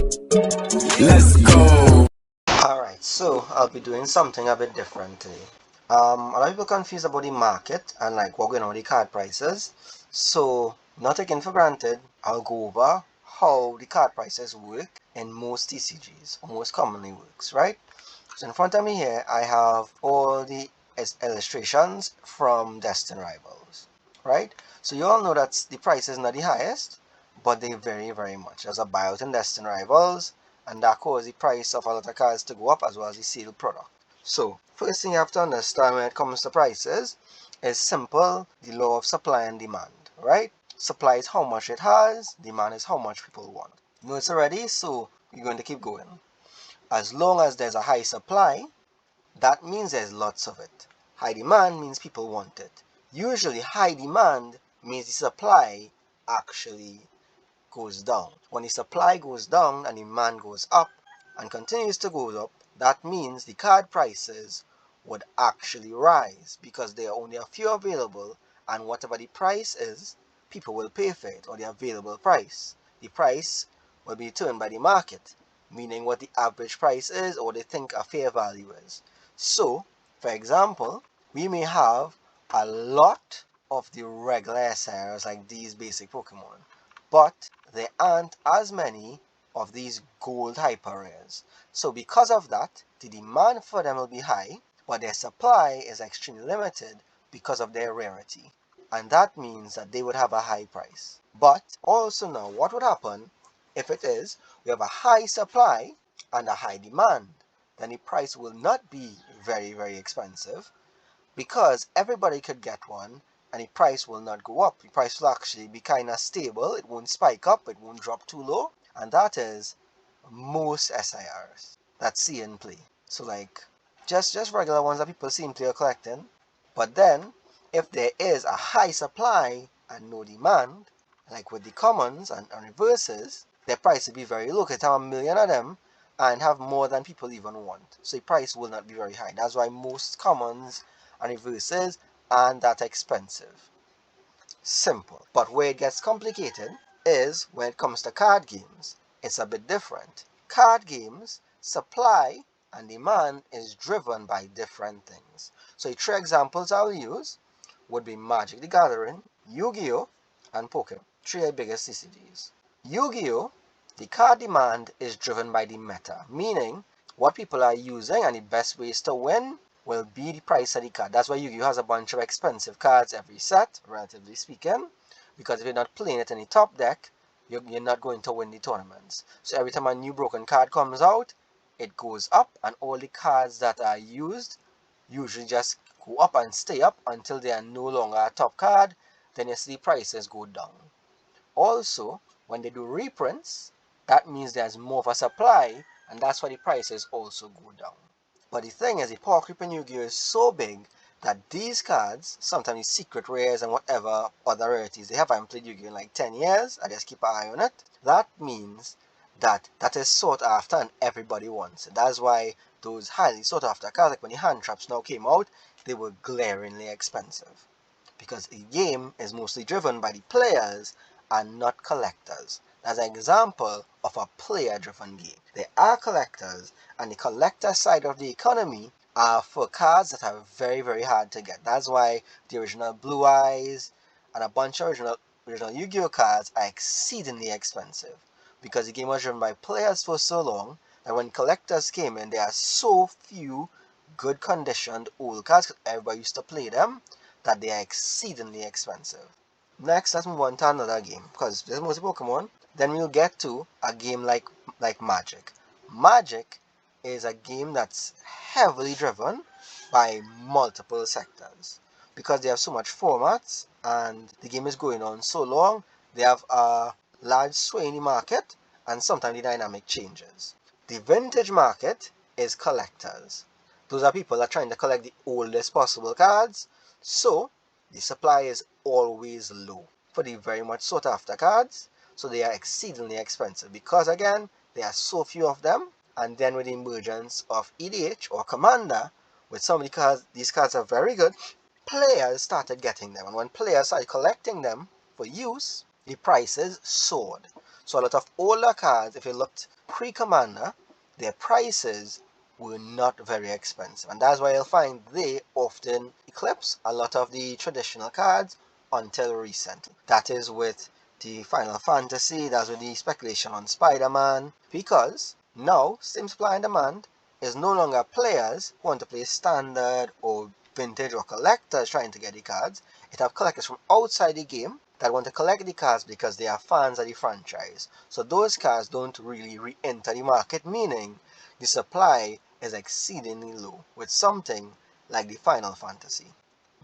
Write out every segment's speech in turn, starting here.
Let's go. Alright, so I'll be doing something a bit different today. A lot of people confused about the market and like what going on with the card prices. So, not taken for granted, I'll go over how the card prices work in most TCGs, or most commonly works, right? So in front of me here, I have all the illustrations from Destined Rivals, right? So you all know that the price is not the highest, but they vary very much. There's a buyout in Destined Rivals, and that causes the price of a lot of cards to go up as well as the sealed product. So, first thing you have to understand when it comes to prices is simple, the law of supply and demand, right? Supply is how much it has, demand is how much people want. You know it's already, so you're going to keep going. As long as there's a high supply, that means there's lots of it. High demand means people want it. Usually high demand means the supply actually goes down. When the supply goes down and demand goes up and continues to go up, that means the card prices would actually rise because there are only a few available, and whatever the price is, people will pay for it, or the available price. The price will be determined by the market, meaning what the average price is or they think a fair value is. So, for example, we may have a lot of the regular SRs like these basic Pokemon, but there aren't as many of these gold hyper rares. So because of that, the demand for them will be high, but their supply is extremely limited because of their rarity. And that means that they would have a high price. But also now, what would happen if it is we have a high supply and a high demand? Then the price will not be very, very expensive because everybody could get one and the price will not go up. The price will actually be kind of stable. It won't spike up, it won't drop too low, and that is most SIRs that see in play. So like just regular ones that people see in play or collecting. But then if there is a high supply and no demand, like with the commons and reverses, their price will be very low. Because have a million of them and have more than people even want. So the price will not be very high. That's why most commons and reverses aren't that expensive. Simple. But where it gets complicated is when it comes to card games. It's a bit different. Card games, supply and demand is driven by different things. So the three examples I'll use would be Magic the Gathering, Yu-gi-oh, and Pokémon. Three biggest CCGs. Yu-gi-oh, the card demand is driven by the meta, meaning what people are using and the best ways to win will be the price of the card. That's why Yu-Gi-Oh has a bunch of expensive cards every set, relatively speaking, because if you're not playing it in the top deck, you're not going to win the tournaments. So every time a new broken card comes out, it goes up, and all the cards that are used usually just go up and stay up until they are no longer a top card. Then you see prices go down. Also, when they do reprints, that means there's more of a supply, and that's why the prices also go down. But the thing is, the power creep in Yu-Gi-Oh is so big that these cards, sometimes secret rares and whatever other rarities they have, I haven't played Yu-Gi-Oh in like 10 years, I just keep an eye on it. That means that is sought after and everybody wants it. That's why those highly sought after cards, like when the hand traps now came out, they were glaringly expensive. Because a game is mostly driven by the players and not collectors. As an example of a player-driven game. There are collectors, and the collector side of the economy are for cards that are very, very hard to get. That's why the original Blue Eyes and a bunch of original Yu-Gi-Oh cards are exceedingly expensive. Because the game was driven by players for so long that when collectors came in, there are so few good conditioned old cards because everybody used to play them that they are exceedingly expensive. Next, let's move on to another game because there's mostly Pokemon. Then we'll get to a game like Magic. Magic is a game that's heavily driven by multiple sectors because they have so much formats and the game is going on so long. They have a large sway in the market and sometimes the dynamic changes. The vintage market is collectors. Those are people that are trying to collect the oldest possible cards, so the supply is always low for the very much sought after cards, so they are exceedingly expensive because again, there are so few of them, and then with the emergence of EDH or Commander, with some of the cards, these cards are very good, players started getting them, and when players started collecting them for use, the prices soared. So a lot of older cards, if you looked pre-Commander, their prices were not very expensive. And that's why you'll find they often eclipse a lot of the traditional cards until recently. That is with the Final Fantasy, that's with the speculation on Spider-Man, because now same supply and demand is no longer players who want to play standard or vintage or collectors trying to get the cards. It have collectors from outside the game that want to collect the cards because they are fans of the franchise. So those cards don't really re-enter the market, meaning the supply is exceedingly low with something like the Final Fantasy.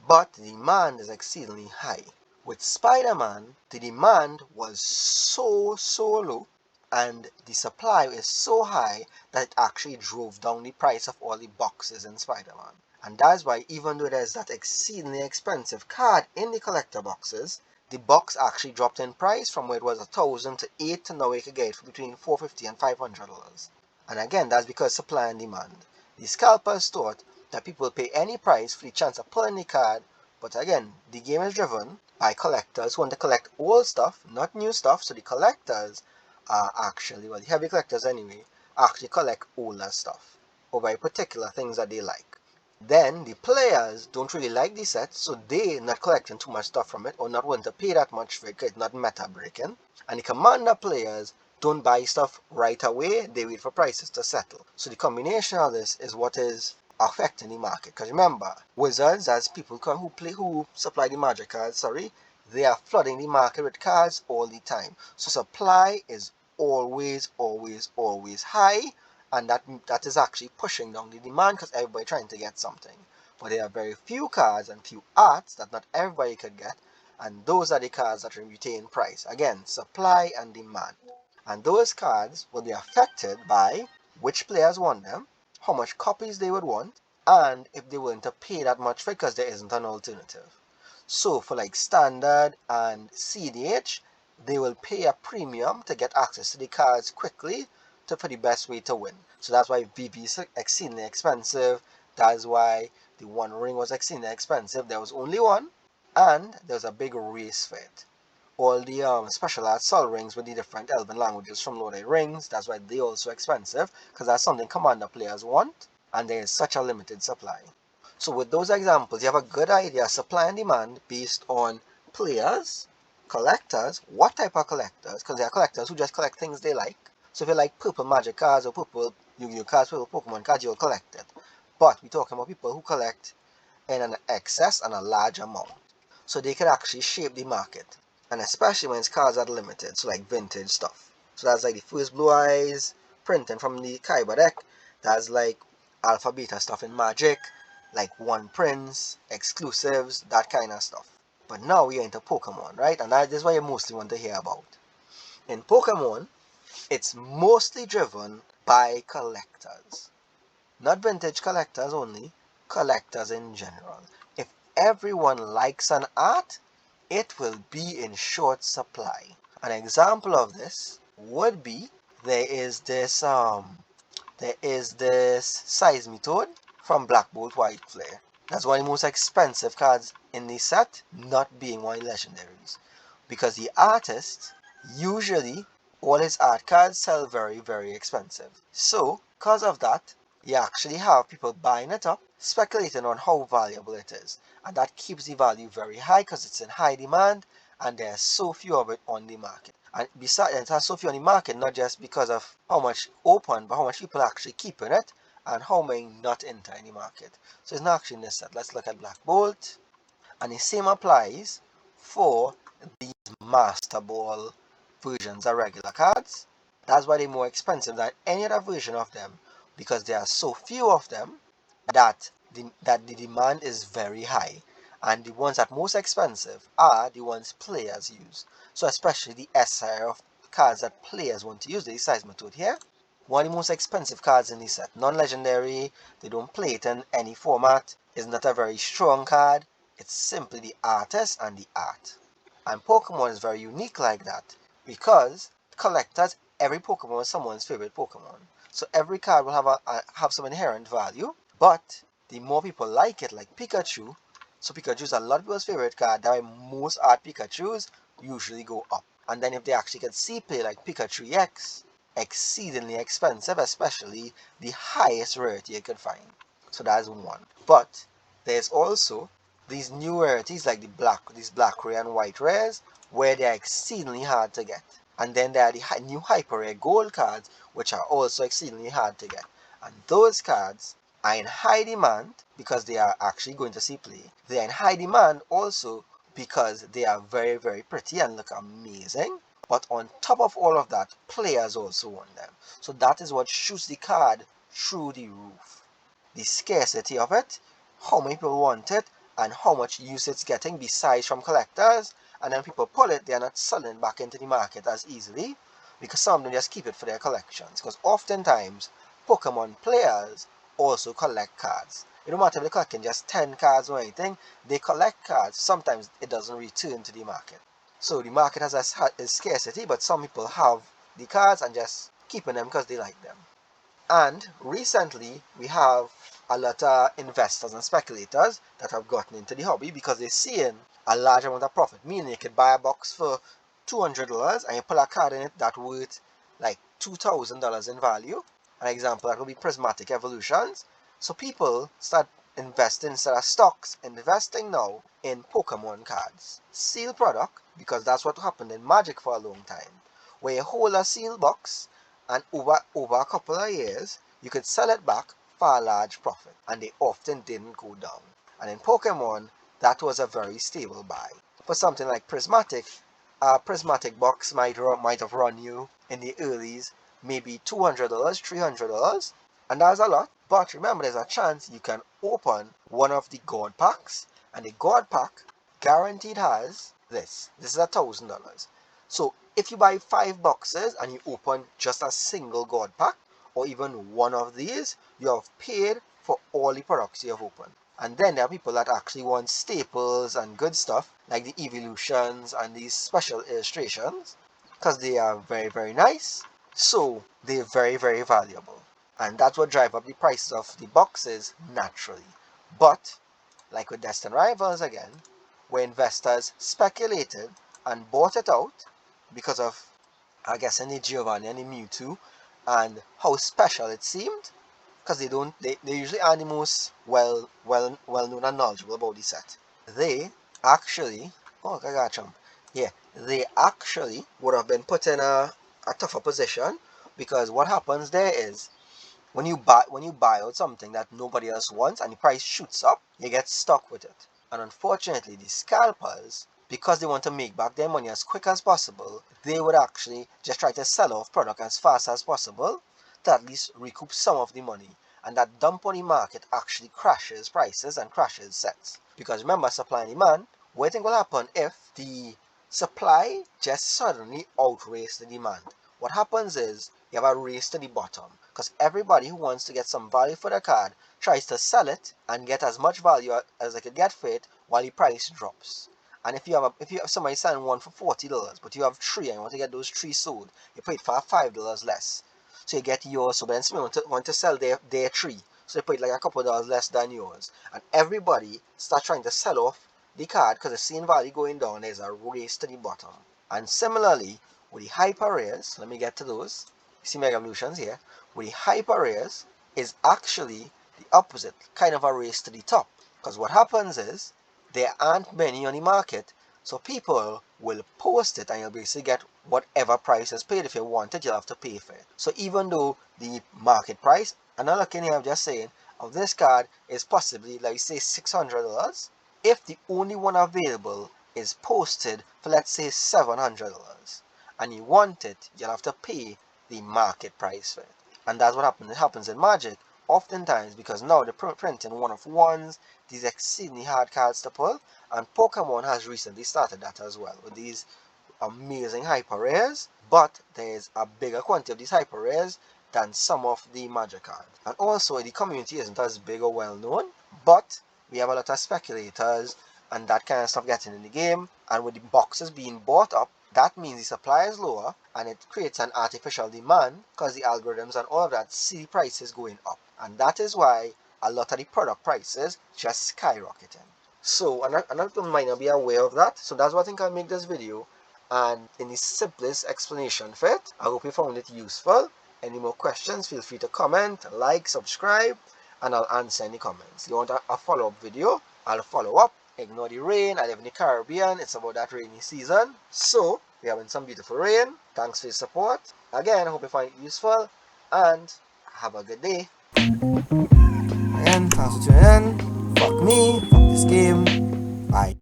But the demand is exceedingly high. With Spider-Man, the demand was so low and the supply is so high that it actually drove down the price of all the boxes in Spider-Man. And that's why even though there's that exceedingly expensive card in the collector boxes, the box actually dropped in price from where it was $1,000 to $800 to now you could get it for between $450 and $500. And again, that's because supply and demand. The scalpers thought that people will pay any price for the chance of pulling the card, but again, the game is driven by collectors who want to collect old stuff, not new stuff, so the collectors are actually, well, the heavy collectors anyway, actually collect older stuff, or very particular things that they like. Then the players don't really like the set, so they not collecting too much stuff from it, or not willing to pay that much for it because it's not meta breaking. And the commander players don't buy stuff right away, they wait for prices to settle. So the combination of this is what is affecting the market. Because remember, wizards, as people who supply the magic cards, they are flooding the market with cards all the time. So supply is always high, and that is actually pushing down the demand because everybody trying to get something. But there are very few cards and few arts that not everybody could get, and those are the cards that retain price. Again, supply and demand. And those cards will be affected by which players want them, how much copies they would want, and if they're willing to pay that much for it because there isn't an alternative. So for like standard and CDH, they will pay a premium to get access to the cards quickly for the best way to win. So that's why VB is exceedingly expensive. That's why the One Ring was exceedingly expensive. There was only one, and there was a big race for it. All the special art Sol Rings with the different elven languages from Lord of the Rings, that's why they also expensive, because that's something commander players want, and there is such a limited supply. So with those examples, you have a good idea, supply and demand based on players, collectors, what type of collectors, because there are collectors who just collect things they like. So if you like purple magic cards or purple Yu-gi-Oh cards, purple Pokemon cards, you'll collect it. But we're talking about people who collect in an excess and a large amount. So they can actually shape the market. And especially when cards are limited, so like vintage stuff. So that's like the first Blue Eyes printing from the Kaiba deck. That's like alpha beta stuff in Magic, like One Prince, exclusives, that kind of stuff. But now we are into Pokemon, right? And that is what you mostly want to hear about. In Pokemon, it's mostly driven by collectors. Not vintage collectors only, collectors in general. If everyone likes an art, it will be in short supply. An example of this would be there is this Seismitoad from Black Bolt White Flare. That's one of the most expensive cards in the set, not being one of the legendaries. Because the artist, usually all his art cards sell very expensive. So, because of that, you actually have people buying it up, speculating on how valuable it is. And that keeps the value very high because it's in high demand and there's so few of it on the market. And besides, it has so few on the market, not just because of how much open, but how much people actually keeping it and how many not enter any market. So it's not actually in this set. Let's look at Black Bolt. And the same applies for these Master Ball versions of regular cards. That's why they're more expensive than any other version of them, because there are so few of them that the demand is very high. And the ones that are most expensive are the ones players use. So especially the S tier of cards that players want to use, the Seismitoad here. One of the most expensive cards in the set. Non-legendary, they don't play it in any format. It's not a very strong card. It's simply the artist and the art. And Pokemon is very unique like that, because collectors, every Pokemon is someone's favorite Pokemon. So every card will have some inherent value, but the more people like it, like Pikachu, so Pikachu is a lot of people's favorite card, that most art Pikachus usually go up. And then if they actually get C-play like Pikachu X, exceedingly expensive, especially the highest rarity you could find. So that's one. But there's also these new rarities like these black rare and white rares, where they're exceedingly hard to get. And then there are the new hyper rare gold cards, which are also exceedingly hard to get. And those cards are in high demand because they are actually going to see play. They are in high demand also because they are very, very pretty and look amazing. But on top of all of that, players also want them. So that is what shoots the card through the roof. The scarcity of it, how many people want it, and how much use it's getting besides from collectors. And then people pull it, they're not selling it back into the market as easily because some of them just keep it for their collections. Because oftentimes, Pokemon players also collect cards. It don't matter if they're collecting just 10 cards or anything, they collect cards. Sometimes it doesn't return to the market. So the market has a scarcity, but some people have the cards and just keeping them because they like them. And recently, we have a lot of investors and speculators that have gotten into the hobby because they're seeing a large amount of profit. Meaning you could buy a box for $200 and you pull a card in it that's worth like $2,000 in value. An example that would be prismatic evolutions. So people start investing instead of stocks, investing now in Pokemon cards. Sealed product, because that's what happened in Magic for a long time, where you hold a sealed box and over a couple of years, you could sell it back for a large profit, and they often didn't go down. And in Pokemon, that was a very stable buy. For something like Prismatic, a Prismatic box might have run you in the earlys maybe $200, $300, and that's a lot. But remember, there's a chance you can open one of the God packs, and the God pack guaranteed has this. This is $1,000. So if you buy 5 boxes and you open just a single God pack, or even one of these, you have paid for all the products you have opened. And then there are people that actually want staples and good stuff, like the evolutions and these special illustrations, because they are very, very nice. So they're very, very valuable. And that's what drives up the prices of the boxes naturally. But, like with Destined Rivals again, where investors speculated and bought it out because of, I guess, any Giovanni and the Mewtwo and how special it seemed, because they usually are the most well known and knowledgeable about the set. They actually, oh, I got jump. Yeah, they actually would have been put in a tougher position, because what happens there is when you buy out something that nobody else wants and the price shoots up, you get stuck with it. And unfortunately, the scalpers, because they want to make back their money as quick as possible, they would actually just try to sell off product as fast as possible to at least recoup some of the money. And that dump on the market actually crashes prices and crashes sets. Because remember, supply and demand, what do you think will happen if the supply just suddenly outweighs the demand? What happens is you have a race to the bottom, because everybody who wants to get some value for their card tries to sell it and get as much value as they could get for it while the price drops. And if you have somebody selling one for $40, but you have 3 and you want to get those 3 sold, you pay it for $5 less. So you get yours, so then someone want to sell their 3. So they pay it like a couple of dollars less than yours. And everybody starts trying to sell off the card because the seeing value going down. There's a race to the bottom. And similarly, with the hyper rares, let me get to those. You see Mega Evolutions here. With the hyper rares is actually the opposite, kind of a race to the top. Because what happens is there aren't many on the market, so people will post it and you'll basically get whatever price is paid. If you want it, you'll have to pay for it. So even though the market price, and I'm looking here, I'm just saying, of this card is possibly, like say, $600, if the only one available is posted for, let's say, $700, and you want it, you'll have to pay the market price for it. And that's what happens. It happens in Magic oftentimes because now they're printing one-of-ones, these exceedingly hard cards to pull, and Pokemon has recently started that as well with these amazing hyper rares, but there's a bigger quantity of these hyper rares than some of the Magic cards. And also the community isn't as big or well known, but we have a lot of speculators and that kind of stuff getting in the game, and with the boxes being bought up, that means the supply is lower and it creates an artificial demand because the algorithms and all of that see the prices going up. And that is why a lot of the product prices just skyrocketing. So, and I might not be aware of that, so that's why I think I'll make this video and in the simplest explanation for it. I hope you found it useful. Any more questions, feel free to comment, like, subscribe, and I'll answer any comments. You want a follow-up video? I'll follow up. Ignore the rain. I live in the Caribbean. It's about that rainy season. So, we're having some beautiful rain. Thanks for your support. Again, I hope you find it useful, and have a good day. Again, thanks for tuning in. Fuck me, fuck this game. Bye.